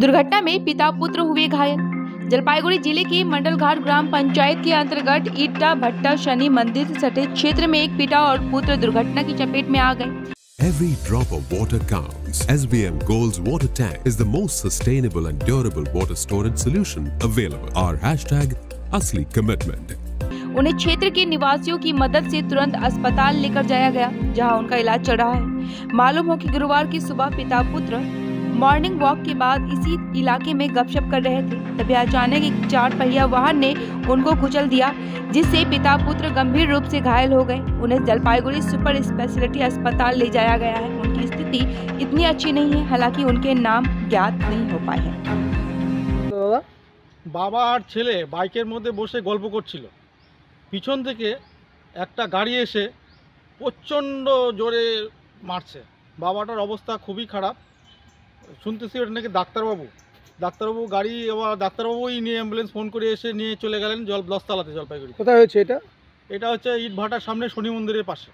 दुर्घटना में पिता पुत्र हुए घायल। जलपाईगुड़ी जिले के मंडलघाट ग्राम पंचायत के अंतर्गत ईटा भट्टा शनि मंदिर से सटे क्षेत्र में एक पिता और पुत्र दुर्घटना की चपेट में आ गए। Every drop of water counts. SBM Gold's water tank is the most sustainable and durable water storage solution available. Our hashtag असली commitment. उन्हें क्षेत्र के निवासियों की मदद से तुरंत अस्पताल लेकर जाया गया, जहां उनका इलाज चल रहा है। मालूम हो कि गुरुवार की सुबह पिता पुत्र मॉर्निंग वॉक के बाद इसी इलाके में गपशप कर रहे थे, तभी अचानक एक 4 पहिया वाहन ने उनको कुचल दिया, जिससे पिता पुत्र गंभीर रूप से घायल हो गए। उन्हें जलपाईगुड़ी सुपर स्पेशलिटी अस्पताल ले जाया गया है। उनकी स्थिति इतनी अच्छी नहीं है, हालांकि उनके नाम ज्ञात नहीं हो पाए हैं। बाबा और छेले बाइकेर मध्य बसे गल्प करछिलो, पिछन थेके एकटा गाड़ी एसे प्रचंड जोरे मारছে। बाबाटार अवस्था खूबই খারাপ। শুনতেছি ওটা নাকি ডাক্তারবাবু গাড়ি আবার ডাক্তারবাবুই নিয়ে অ্যাম্বুলেন্স ফোন করে এসে নিয়ে চলে গেলেন দশতলাতে জলপাইগুড়ি। কোথায় হয়েছে এটা? এটা হচ্ছে ইটভাটার সামনে শনি মন্দিরের পাশে।